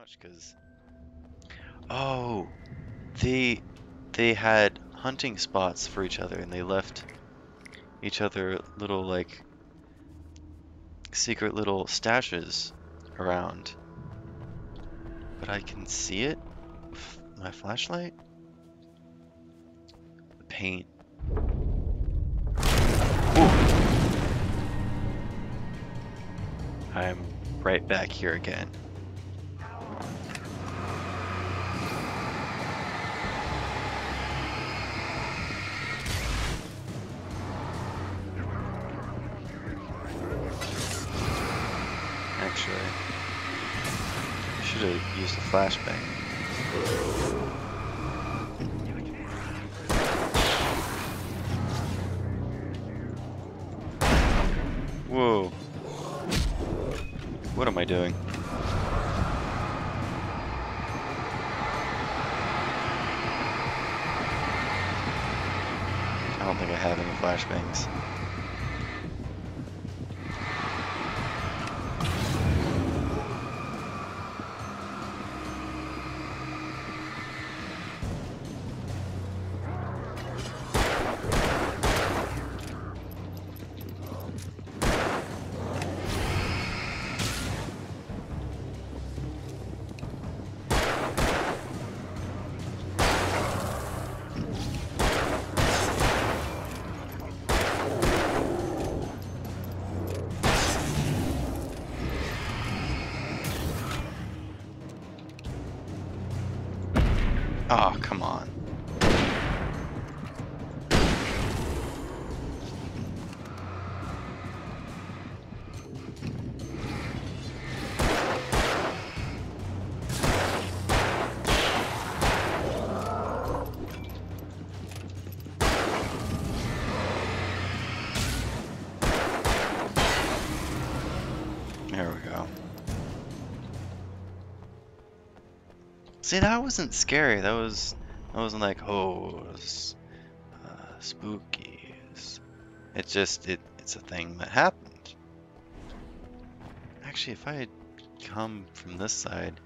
much because oh, they they had hunting spots for each other and they left each other little like secret little stashes around. But I can see it with my flashlight. The paint. Ooh. I'm right back here again. Actually, I should have used a flashbang. Whoa. What am I doing? I don't think I have any flashbangs. Oh, come on. There we go. See, that wasn't scary. That wasn't like, oh, it was, spooky. It's a thing that happened. Actually, if I had come from this side,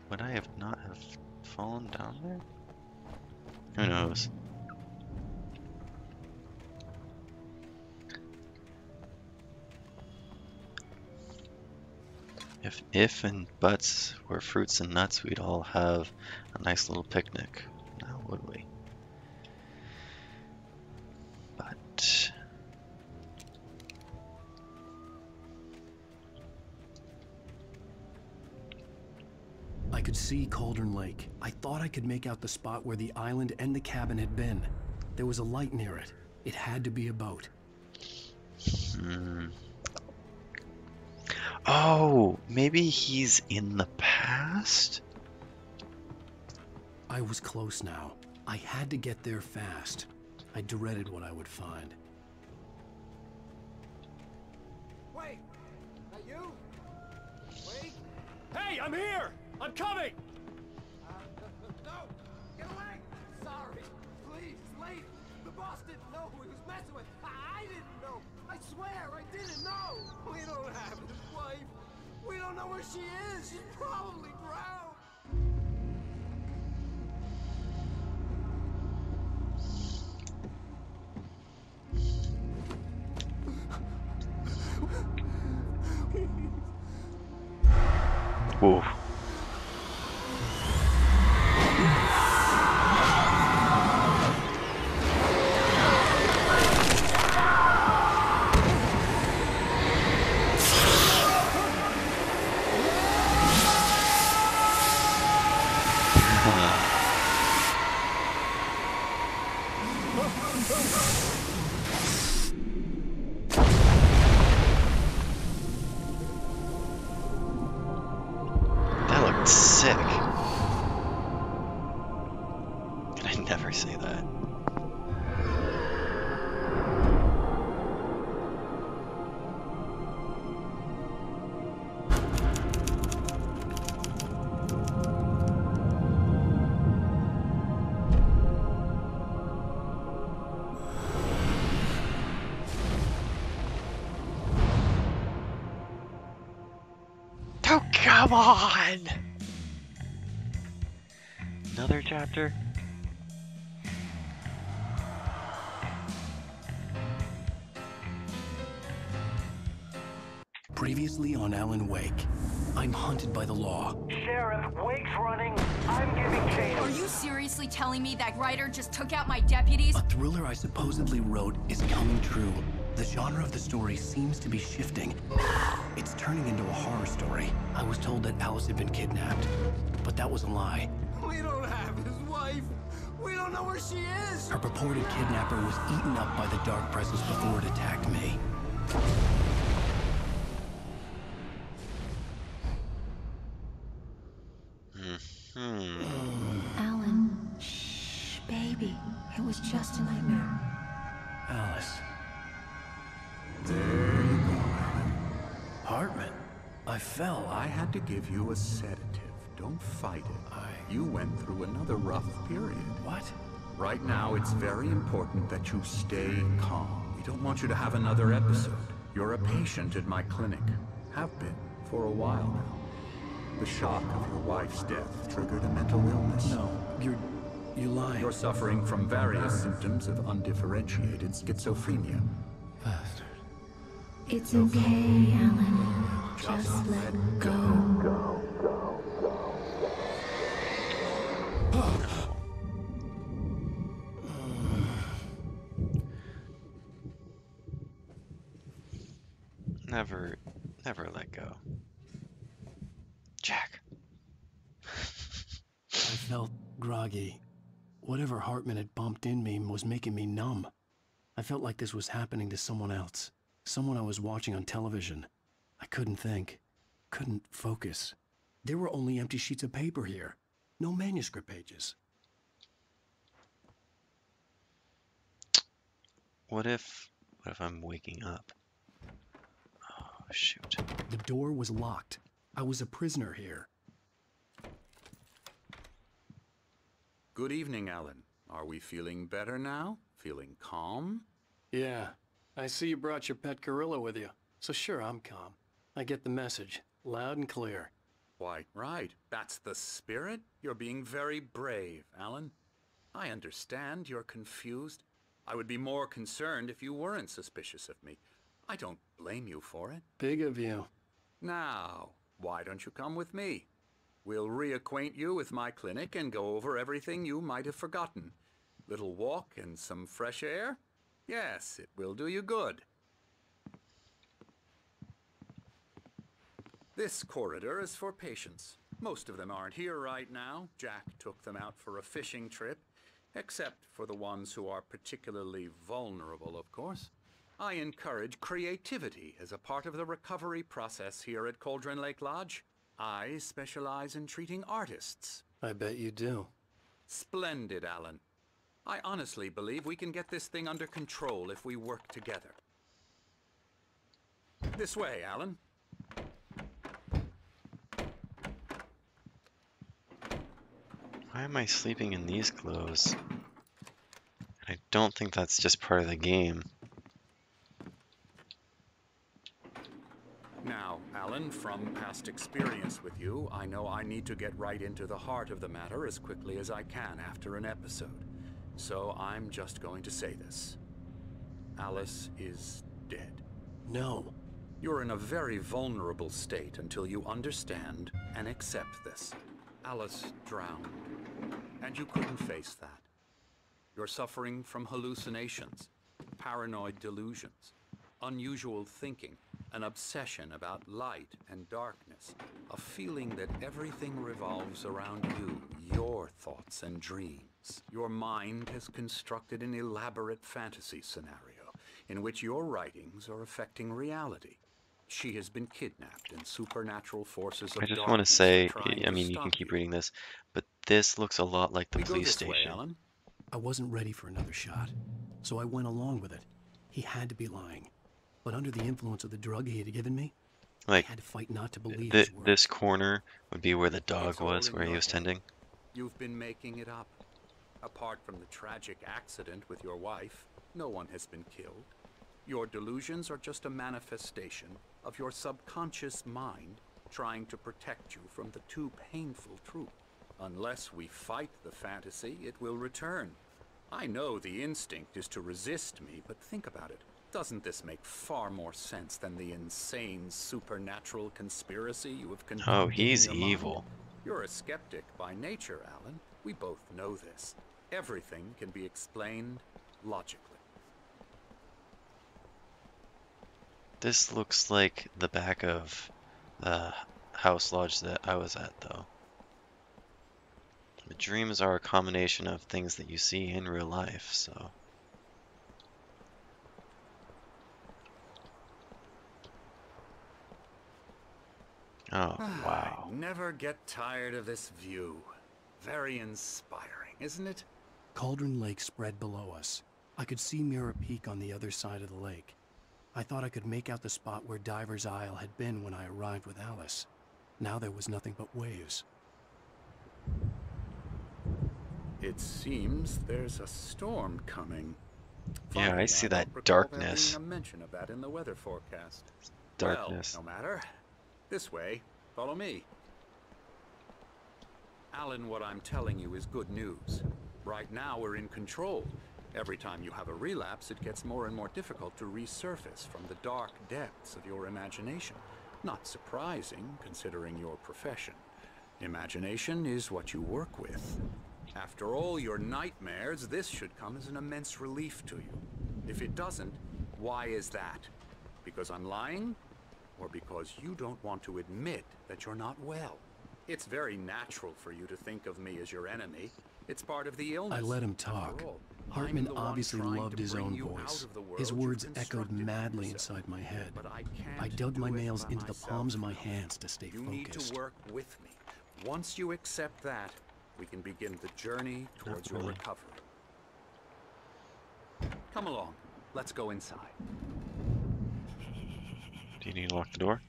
would I have not have fallen down there? Who knows? If and buts were fruits and nuts, we'd all have a nice little picnic. Now, would we? But I could see Cauldron Lake. I thought I could make out the spot where the island and the cabin had been. There was a light near it. It had to be a boat. oh, maybe he's in the past? I was close now. I had to get there fast. I dreaded what I would find. Wait! That you? Wait! Hey, I'm here! I'm coming! No! Get away! Sorry! Please, late! The boss didn't know who he was messing with! I didn't know! I swear, I didn't know! We don't have his wife! We don't know where she is! She's probably drowned! Whoa. That looked sick. Can I never say that? Oh, come on! Another chapter? Previously on Alan Wake, I'm hunted by the law. Sheriff, Wake's running. I'm giving chase. Are you seriously telling me that Ryder just took out my deputies? A thriller I supposedly wrote is coming true. The genre of the story seems to be shifting. It's turning into a horror story. I was told that Alice had been kidnapped, but that was a lie. We don't have his wife. We don't know where she is. Her purported kidnapper was eaten up by the dark presence before it attacked me. Alan, shh, baby. It was just a nightmare. Alice. There you go, Alan. Hartman, I fell. I had to give you a sedative. Don't fight it. You went through another rough period. What? Right now, it's very important that you stay calm. We don't want you to have another episode. You're a patient at my clinic. Have been for a while now. The shock of your wife's death triggered a mental illness. No, you lied. You're suffering from various symptoms of undifferentiated schizophrenia. Bastard. It's okay, Alan. Just let go. Never let go. Jack. I felt groggy. Whatever Hartman had bumped in me was making me numb. I felt like this was happening to someone else. Someone I was watching on television. I couldn't think. Couldn't focus. There were only empty sheets of paper here. No manuscript pages. What if I'm waking up? Oh, shoot. The door was locked. I was a prisoner here. Good evening, Alan. Are we feeling better now? Feeling calm? Yeah. I see you brought your pet gorilla with you. So sure, I'm calm. I get the message. Loud and clear. Quite right. That's the spirit. You're being very brave, Alan. I understand you're confused. I would be more concerned if you weren't suspicious of me. I don't blame you for it. Big of you. Now, why don't you come with me? We'll reacquaint you with my clinic and go over everything you might have forgotten. Little walk and some fresh air? Yes, it will do you good. This corridor is for patients. Most of them aren't here right now. Jack took them out for a fishing trip, except for the ones who are particularly vulnerable, of course. I encourage creativity as a part of the recovery process here at Cauldron Lake Lodge. I specialize in treating artists. I bet you do. Splendid, Alan. I honestly believe we can get this thing under control if we work together. This way, Alan. Why am I sleeping in these clothes? I don't think that's just part of the game. Now, Alan, from past experience with you, I know I need to get right into the heart of the matter as quickly as I can after an episode. So I'm just going to say this. Alice is dead. No. You're in a very vulnerable state until you understand and accept this. Alice drowned, and you couldn't face that. You're suffering from hallucinations, paranoid delusions, unusual thinking, an obsession about light and darkness, a feeling that everything revolves around you, your thoughts and dreams. Your mind has constructed an elaborate fantasy scenario in which your writings are affecting reality. She has been kidnapped and supernatural forces of I just want to darkness say, are trying I mean, to you can stop keep you. reading this, but this looks a lot like the We go police this way, station. Alan. I wasn't ready for another shot, so I went along with it. He had to be lying. But under the influence of the drug he had given me, Like, I had to fight not to believe his words. this corner would be where the dog It's all was, in where he your was head. tending. You've been making it up. Apart from the tragic accident with your wife, no one has been killed. Your delusions are just a manifestation of your subconscious mind trying to protect you from the too painful truth. Unless we fight the fantasy, it will return. I know the instinct is to resist me, but think about it. Doesn't this make far more sense than the insane supernatural conspiracy you have concocted? Oh, he's in your mind? evil. You're a skeptic by nature, Alan. We both know this. Everything can be explained logically. This looks like the back of the house lodge that I was at, though. The dreams are a combination of things that you see in real life, so. Oh, wow. I never get tired of this view. Very inspiring, isn't it? Cauldron Lake spread below us. I could see Mirror Peak on the other side of the lake. I thought I could make out the spot where Diver's Isle had been when I arrived with Alice. Now there was nothing but waves. It seems there's a storm coming. Yeah, I see that don't recall there darkness. being a mention of that in the weather forecast. Darkness. Well, no matter. This way. Follow me. Alan, what I'm telling you is good news. Right now we're in control. Every time you have a relapse, it gets more and more difficult to resurface from the dark depths of your imagination. Not surprising, considering your profession. Imagination is what you work with. After all your nightmares, this should come as an immense relief to you. If it doesn't, why is that? Because I'm lying? Or because you don't want to admit that you're not well? It's very natural for you to think of me as your enemy. It's part of the illness. I let him After talk. all, Hartman I'm the one obviously trying loved to his bring own you voice. out of the world His you've words echoed constructed for madly yourself. inside my head. But I can't I dug my do it nails by into the myself. palms of my hands to stay You need focused. to work with me. Once you accept that, we can begin the journey towards your really. recovery. Come along. Let's go inside. Do you need to lock the door?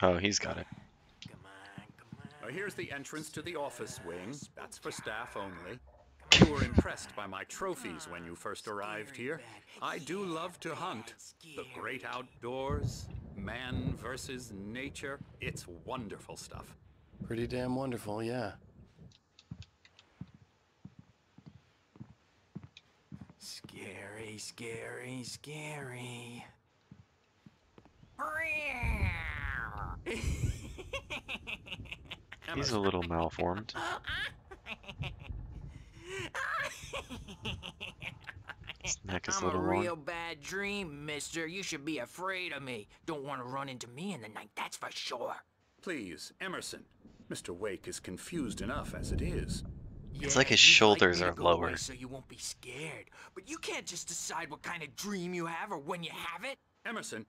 Oh, he's got it. Here's the entrance to the office wing. That's for staff only. You were impressed by my trophies when you first arrived here. I do love to hunt. The great outdoors, man versus nature. It's wonderful stuff. Pretty damn wonderful, yeah. Scary, scary, scary. He's a little malformed. His neck is a I'm a little long. real bad dream, mister. You should be afraid of me. Don't want to run into me in the night, that's for sure. Please, Emerson. Mr. Wake is confused enough as it is. It's like his you'd shoulders me to are go lower. away so you won't be scared. But you can't just decide what kind of dream you have or when you have it. Emerson,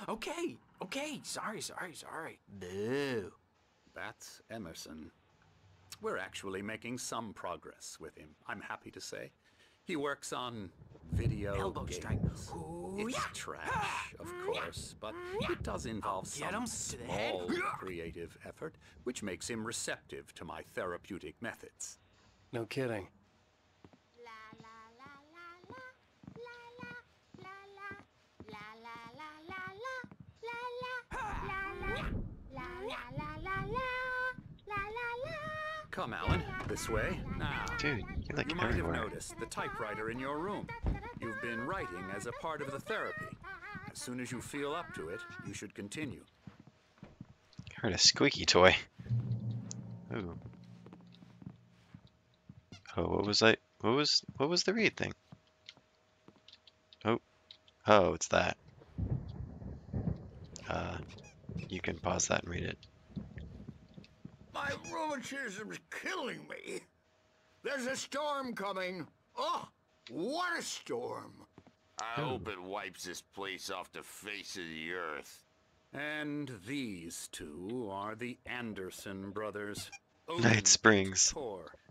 Okay. Sorry. Boo. that's Emerson. We're actually making some progress with him, I'm happy to say. He works on video Elbow games. strike. Ooh, It's yeah. trash, of course, but it does involve Get him some to the head. small creative effort, which makes him receptive to my therapeutic methods. No kidding. Come, Alan, this way. Now, Dude, you're like you might have everywhere. noticed the typewriter in your room. You've been writing as a part of the therapy. As soon as you feel up to it, you should continue. Heard a squeaky toy. Ooh. Oh, what was I? What was the read thing? Oh, it's that. You can pause that and read it. My rheumatism's killing me. There's a storm coming. Oh, what a storm. I hope it wipes this place off the face of the earth. And these two are the Anderson brothers. Night Springs,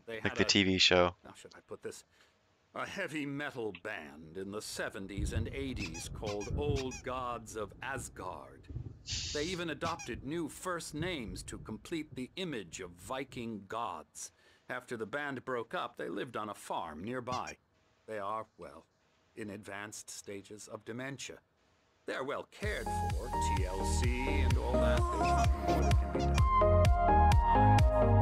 They like had the a- TV show. How should I put this? A heavy metal band in the 70s and 80s called Old Gods of Asgard. They even adopted new first names to complete the image of Viking gods. After the band broke up, they lived on a farm nearby. They are, well, in advanced stages of dementia. They're well cared for, TLC and all that. There's nothing more that can be done.